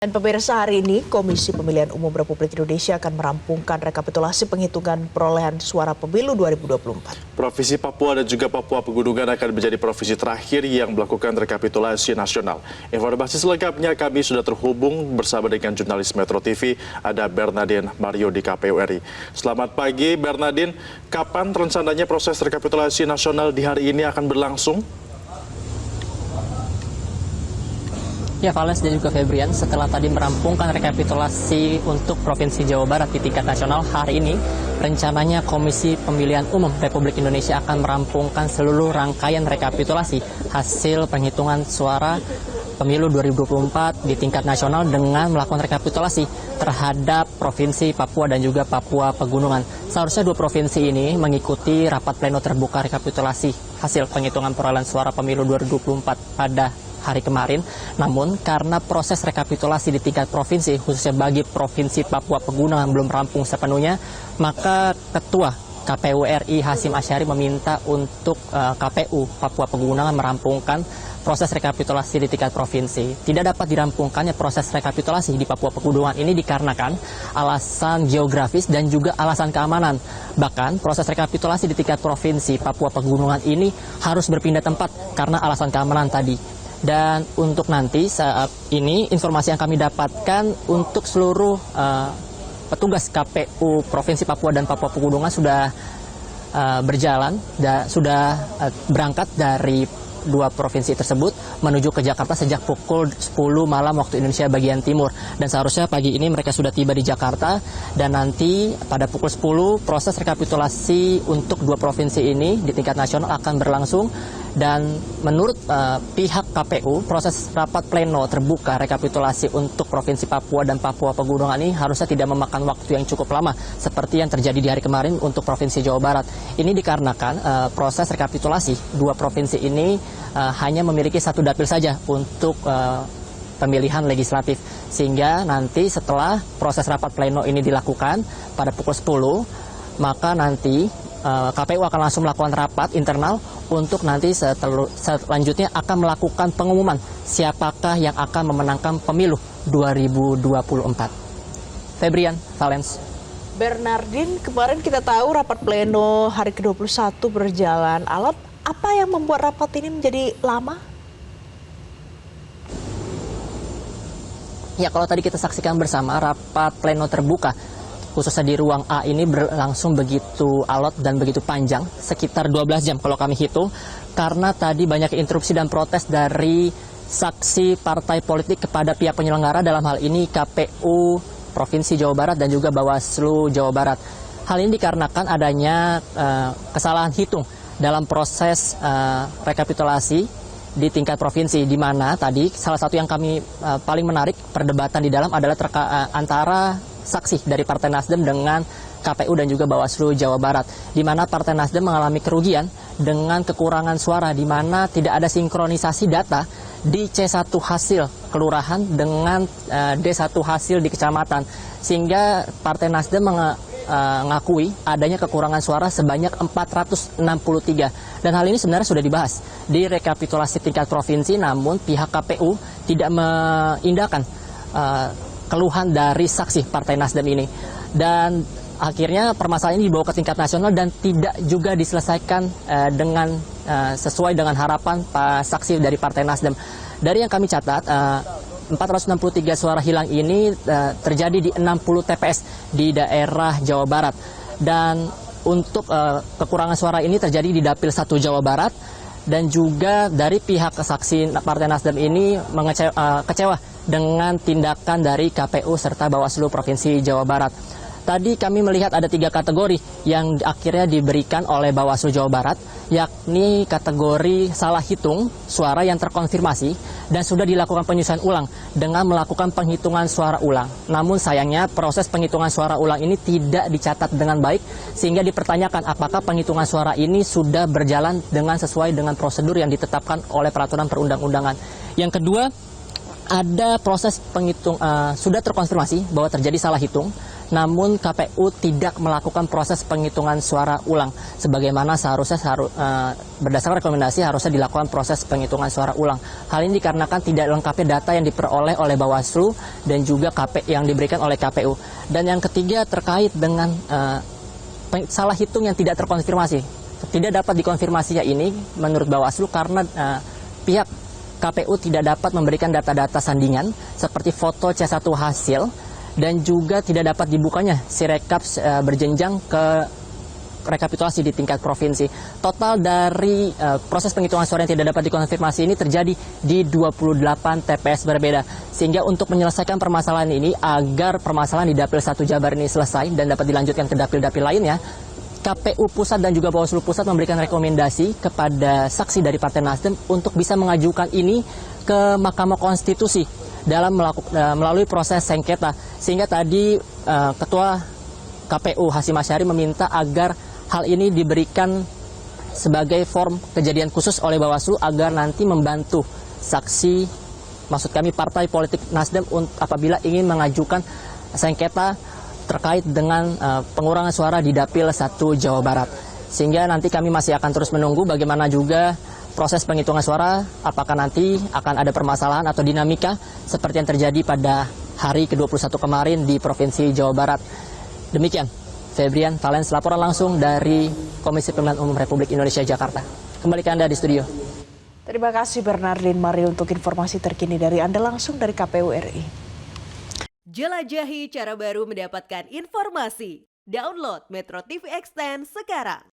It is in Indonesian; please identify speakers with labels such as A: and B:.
A: Dan pemirsa, hari ini Komisi Pemilihan Umum Republik Indonesia akan merampungkan rekapitulasi penghitungan perolehan suara pemilu 2024.
B: Provinsi Papua dan juga Papua Pegunungan akan menjadi provinsi terakhir yang melakukan rekapitulasi nasional. Informasi selengkapnya kami sudah terhubung bersama dengan jurnalis Metro TV, ada Bernardine Mario di KPU RI. Selamat pagi Bernardine, kapan rencananya proses rekapitulasi nasional di hari ini akan berlangsung?
C: Ya, Valens dan juga Febrian, setelah tadi merampungkan rekapitulasi untuk Provinsi Jawa Barat di tingkat nasional, hari ini rencananya Komisi Pemilihan Umum Republik Indonesia akan merampungkan seluruh rangkaian rekapitulasi hasil penghitungan suara pemilu 2024 di tingkat nasional dengan melakukan rekapitulasi terhadap Provinsi Papua dan juga Papua Pegunungan. Seharusnya dua provinsi ini mengikuti rapat pleno terbuka rekapitulasi hasil penghitungan perolehan suara pemilu 2024 pada hari kemarin. Namun karena proses rekapitulasi di tingkat provinsi, khususnya bagi Provinsi Papua Pegunungan belum rampung sepenuhnya, maka Ketua KPU RI Hasyim Asyari meminta untuk KPU Papua Pegunungan merampungkan proses rekapitulasi di tingkat provinsi. Tidak dapat dirampungkannya proses rekapitulasi di Papua Pegunungan ini dikarenakan alasan geografis dan juga alasan keamanan. Bahkan proses rekapitulasi di tingkat provinsi Papua Pegunungan ini harus berpindah tempat karena alasan keamanan tadi. Dan untuk nanti saat ini informasi yang kami dapatkan untuk seluruh petugas KPU Provinsi Papua dan Papua Pegunungan sudah berjalan, sudah berangkat dari dua provinsi tersebut menuju ke Jakarta sejak pukul 10 malam waktu Indonesia bagian timur. Dan seharusnya pagi ini mereka sudah tiba di Jakarta dan nanti pada pukul 10 proses rekapitulasi untuk dua provinsi ini di tingkat nasional akan berlangsung. Dan menurut pihak KPU, proses rapat pleno terbuka rekapitulasi untuk Provinsi Papua dan Papua Pegunungan ini harusnya tidak memakan waktu yang cukup lama seperti yang terjadi di hari kemarin untuk Provinsi Jawa Barat. Ini dikarenakan proses rekapitulasi dua provinsi ini hanya memiliki satu dapil saja untuk pemilihan legislatif. Sehingga nanti setelah proses rapat pleno ini dilakukan pada pukul 10, maka nanti KPU akan langsung melakukan rapat internal untuk nanti selanjutnya akan melakukan pengumuman siapakah yang akan memenangkan pemilu 2024. Febrian, Valens.
A: Bernardine, kemarin kita tahu rapat pleno hari ke-21 berjalan alot. Apa yang membuat rapat ini menjadi lama?
C: Ya, kalau tadi kita saksikan bersama rapat pleno terbuka khususnya di ruang A ini berlangsung begitu alot dan begitu panjang, sekitar 12 jam kalau kami hitung, karena tadi banyak interupsi dan protes dari saksi partai politik kepada pihak penyelenggara, dalam hal ini KPU Provinsi Jawa Barat dan juga Bawaslu Jawa Barat. Hal ini dikarenakan adanya kesalahan hitung dalam proses rekapitulasi di tingkat provinsi, di mana tadi salah satu yang kami paling menarik perdebatan di dalam adalah antara saksi dari Partai Nasdem dengan KPU dan juga Bawaslu Jawa Barat, di mana Partai Nasdem mengalami kerugian dengan kekurangan suara, di mana tidak ada sinkronisasi data di C1 hasil kelurahan dengan D1 hasil di kecamatan, sehingga Partai Nasdem mengakui adanya kekurangan suara sebanyak 463. Dan hal ini sebenarnya sudah dibahas di rekapitulasi tingkat provinsi, namun pihak KPU tidak mengindahkan keluhan dari saksi Partai Nasdem ini. Dan akhirnya permasalahan ini dibawa ke tingkat nasional dan tidak juga diselesaikan dengan sesuai dengan harapan saksi dari Partai Nasdem. Dari yang kami catat, 463 suara hilang ini terjadi di 60 TPS di daerah Jawa Barat. Dan untuk kekurangan suara ini terjadi di Dapil 1 Jawa Barat. Dan juga dari pihak saksi Partai Nasdem ini kecewa dengan tindakan dari KPU serta Bawaslu Provinsi Jawa Barat. Tadi kami melihat ada 3 kategori yang akhirnya diberikan oleh Bawaslu Jawa Barat, yakni kategori salah hitung suara yang terkonfirmasi dan sudah dilakukan penyesuaian ulang dengan melakukan penghitungan suara ulang. Namun sayangnya proses penghitungan suara ulang ini tidak dicatat dengan baik, sehingga dipertanyakan apakah penghitungan suara ini sudah berjalan dengan sesuai dengan prosedur yang ditetapkan oleh peraturan perundang-undangan. Yang kedua, ada proses sudah terkonfirmasi bahwa terjadi salah hitung, namun KPU tidak melakukan proses penghitungan suara ulang. Sebagaimana seharusnya berdasarkan rekomendasi harusnya dilakukan proses penghitungan suara ulang. Hal ini dikarenakan tidak lengkapnya data yang diperoleh oleh Bawaslu dan juga yang diberikan oleh KPU. Dan yang ketiga terkait dengan salah hitung yang tidak terkonfirmasi. Tidak dapat dikonfirmasinya ini menurut Bawaslu karena pihak KPU tidak dapat memberikan data-data sandingan seperti foto C1 hasil dan juga tidak dapat dibukanya Sirekap berjenjang ke rekapitulasi di tingkat provinsi. Total dari proses penghitungan suara yang tidak dapat dikonfirmasi ini terjadi di 28 TPS berbeda. Sehingga untuk menyelesaikan permasalahan ini agar permasalahan di Dapil 1 Jabar ini selesai dan dapat dilanjutkan ke dapil-dapil lainnya, KPU Pusat dan juga Bawaslu Pusat memberikan rekomendasi kepada saksi dari Partai Nasdem untuk bisa mengajukan ini ke Mahkamah Konstitusi melalui proses sengketa. Sehingga tadi Ketua KPU Hasyim Asyari meminta agar hal ini diberikan sebagai form kejadian khusus oleh Bawaslu agar nanti membantu saksi, maksud kami partai politik Nasdem apabila ingin mengajukan sengketa terkait dengan pengurangan suara di Dapil 1 Jawa Barat. Sehingga nanti kami masih akan terus menunggu bagaimana juga proses penghitungan suara, apakah nanti akan ada permasalahan atau dinamika seperti yang terjadi pada hari ke-21 kemarin di Provinsi Jawa Barat. Demikian, Febrian Valens, laporan langsung dari Komisi Pemilihan Umum Republik Indonesia Jakarta. Kembali ke Anda di studio.
A: Terima kasih Bernardin Mario untuk informasi terkini dari Anda langsung dari KPU RI.
D: Jelajahi cara baru mendapatkan informasi. Download Metro TV Extend sekarang.